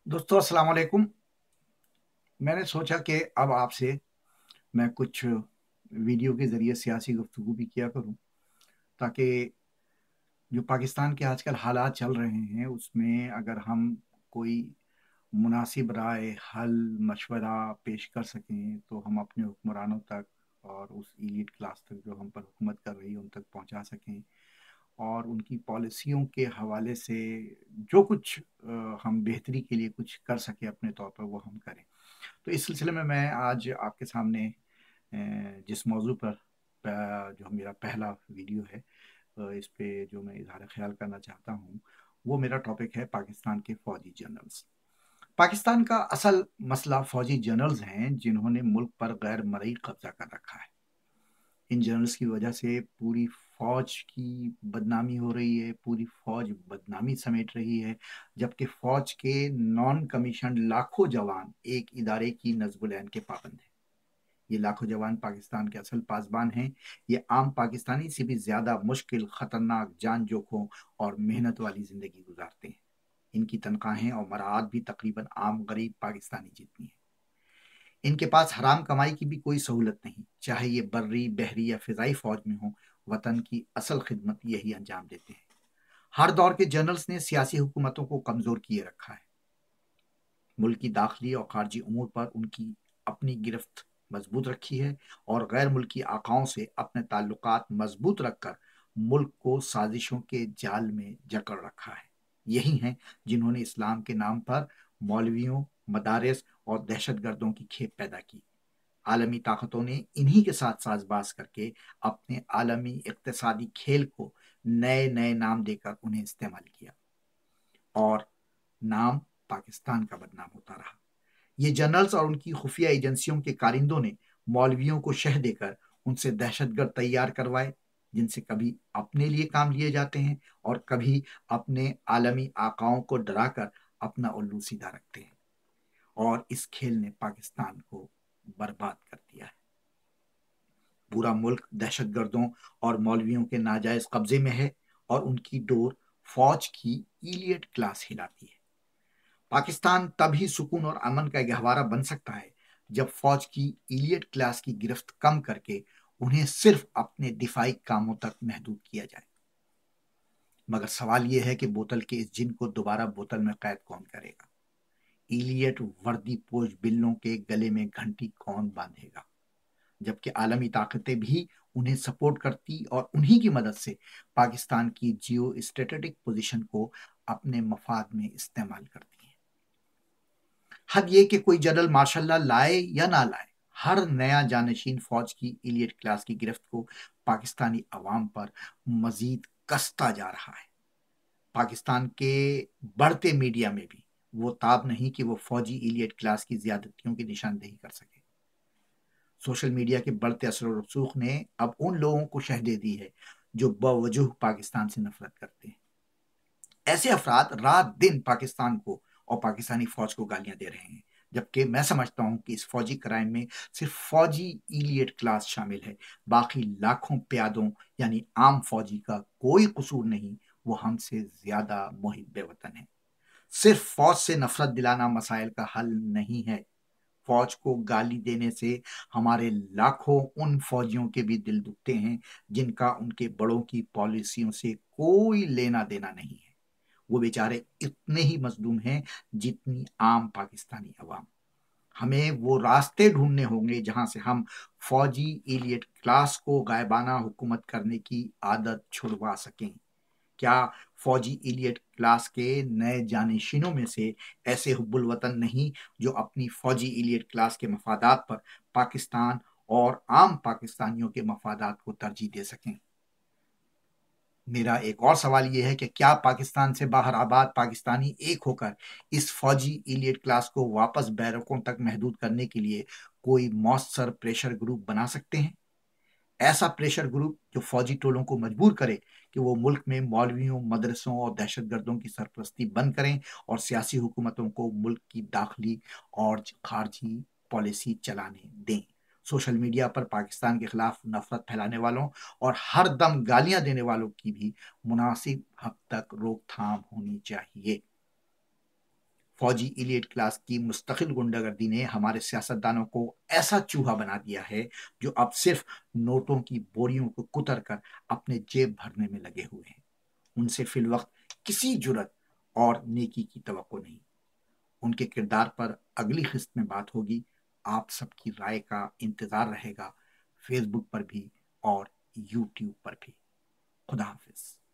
दोस्तों अस्सलाम वालेकुम। मैंने सोचा कि अब आपसे मैं कुछ वीडियो के ज़रिए सियासी गुफ्तगू भी किया करूं, ताकि जो पाकिस्तान के आजकल हालात चल रहे हैं उसमें अगर हम कोई मुनासिब राय हल मशवरा पेश कर सकें तो हम अपने हुक्मरानों तक और उस एलीट क्लास तक जो हम पर हुकूमत कर रही है उन तक पहुंचा सकें, और उनकी पॉलिसियों के हवाले से जो कुछ हम बेहतरी के लिए कुछ कर सकें अपने तौर पर वो हम करें। तो इस सिलसिले में मैं आज आपके सामने जिस मौजू पर जो मेरा पहला वीडियो है, इस पे जो मैं इजहार ख्याल करना चाहता हूँ वो मेरा टॉपिक है पाकिस्तान के फौजी जनरल्स। पाकिस्तान का असल मसला फौजी जनरल्स हैं जिन्होंने मुल्क पर गैर मरई कब्जा कर रखा है। इन जनरल्स की वजह से पूरी फौज की बदनामी हो रही है, पूरी फौज बदनामी समेट रही है, जबकि फौज के नॉन कमीशन लाखों जवान एक इदारे की नज़्ब ऐन के पाबंद हैं। ये लाखों जवान पाकिस्तान के असल पासबान हैं। ये आम पाकिस्तानी से भी ज्यादा मुश्किल, खतरनाक, जान जोखों और मेहनत वाली जिंदगी गुजारते हैं। इनकी तनख्वाहें और मराद भी तकरीबन आम गरीब पाकिस्तानी जितनी है। इनके पास हराम कमाई की भी कोई सहूलत नहीं, चाहे ये बर्री, बहरी या फिजाई फौज में हो। वतन की असल खिदमत यही अंजाम देते हैं। हर दौर के जनरल्स ने सियासी हुकूमतों को कमजोर किए रखा है। मुल्क की दाखिली और खारजी उमूर पर उनकी अपनी गिरफ्त मजबूत रखी है, और गैर मुल्की आकाओं से अपने ताल्लुकात मजबूत रखकर मुल्क को साजिशों के जाल में जकड़ रखा है। यही हैं जिन्होंने इस्लाम के नाम पर मौलवियों, मदारस और दहशत गर्दों की खेप पैदा की। आलमी ताकतों ने इन्हीं के साथ साजबाज करके अपने आलमी इक्तसादी खेल को नए नए नाम देकर उन्हें इस्तेमाल किया, और नाम पाकिस्तान का बदनाम होता रहा। ये जनरल्स और उनकी खुफिया एजेंसियों के कारिंदों ने मौलवियों को शह देकर उनसे दहशतगर्द तैयार करवाए, जिनसे कभी अपने लिए काम लिए जाते हैं और कभी अपने आलमी आकाओं को डराकर अपना उल्लू सीधा रखते हैं। और इस खेल ने पाकिस्तान को बर्बाद कर दिया है। पूरा मुल्क दहशतगर्दों और मौलवियों के नाजायज कब्जे में है, और उनकी डोर फौज की इलियट क्लास हिलाती है। पाकिस्तान तभी सुकून और अमन का गहवारा बन सकता है जब फौज की इलियट क्लास की गिरफ्त कम करके उन्हें सिर्फ अपने दिफाई कामों तक महदूद किया जाए। मगर सवाल यह है कि बोतल के इस जिन को दोबारा बोतल में कैद कौन करेगा? इलियट वर्दी पोश बिल्लों के गले में घंटी कौन बांधेगा, जबकि आलमी ताकतें भी उन्हें सपोर्ट करती और उन्हीं की मदद से पाकिस्तान की जियो स्ट्रेटेजिक पोजीशन को अपने मफाद में इस्तेमाल करती हैं। हद ये कि कोई जनरल मार्शल लाए या ना लाए, हर नया जानशीन फौज की इलियट क्लास की गिरफ्त को पाकिस्तानी अवाम पर मजीद कसता जा रहा है। पाकिस्तान के बढ़ते मीडिया में भी वो ताब नहीं कि वो फौजी इलियट क्लास की ज्यादतियों की निशानदेही कर सके। सोशल मीडिया के बढ़ते असर और रसूख ने अब उन लोगों को शह दे दी है जो बवजूह पाकिस्तान से नफरत करते हैं। ऐसे अफराद रात दिन पाकिस्तान को और पाकिस्तानी फौज को गालियां दे रहे हैं, जबकि मैं समझता हूं कि इस फौजी क्राइम में सिर्फ फौजी इलियट क्लास शामिल है। बाकी लाखों प्यादों यानी आम फौजी का कोई कसूर नहीं। वो हमसे ज्यादा मुहिब्बे वतन है। सिर्फ फौज से नफरत दिलाना मसाइल का हल नहीं है। फौज को गाली देने से हमारे लाखों उन फौजियों के भी दिल दुखते हैं जिनका उनके बड़ों की पॉलिसियों से कोई लेना देना नहीं है। वो बेचारे इतने ही मजलूम हैं जितनी आम पाकिस्तानी अवाम। हमें वो रास्ते ढूंढने होंगे जहां से हम फौजी इलियट क्लास को गायबाना हुकूमत करने की आदत छुड़वा सकें। क्या फौजी इलियट क्लास के नए जानशीनों में से ऐसे हुब्बुल वतन नहीं जो अपनी फौजी इलियट क्लास के मफादात पर पाकिस्तान और आम पाकिस्तानियों के मफादात को तरजीह दे सकें? मेरा एक और सवाल यह है कि क्या पाकिस्तान से बाहर आबाद पाकिस्तानी एक होकर इस फौजी इलियट क्लास को वापस बैरकों तक महदूद करने के लिए कोई मौसर प्रेशर ग्रुप बना सकते हैं? ऐसा प्रेशर ग्रुप जो फौजी टोलों को मजबूर करे कि वो मुल्क में मौलवियों, मदरसों और दहशतगर्दों की सरपरस्ती बंद करें और सियासी हुकूमतों को मुल्क की दाखिली और खारजी पॉलिसी चलाने दें। सोशल मीडिया पर पाकिस्तान के खिलाफ नफरत फैलाने वालों और हर दम गालियां देने वालों की भी मुनासिब हद तक रोकथाम होनी चाहिए। فوجی ایلیٹ کلاس کی مستقل گنڈا گردی نے ہمارے سیاستدانوں کو ایسا چوہا بنا دیا ہے جو اب صرف نوٹوں کی بوریوں کو کتر کر اپنے جیب بھرنے میں لگے ہوئے ہیں۔ ان سے فی الوقت کسی جرت اور نیکی کی توقع نہیں۔ ان کے کردار پر اگلی قسط میں بات ہوگی۔ آپ سب کی رائے کا انتظار رہے گا، فیس بک پر بھی اور یوٹیوب پر بھی۔ خدا حافظ۔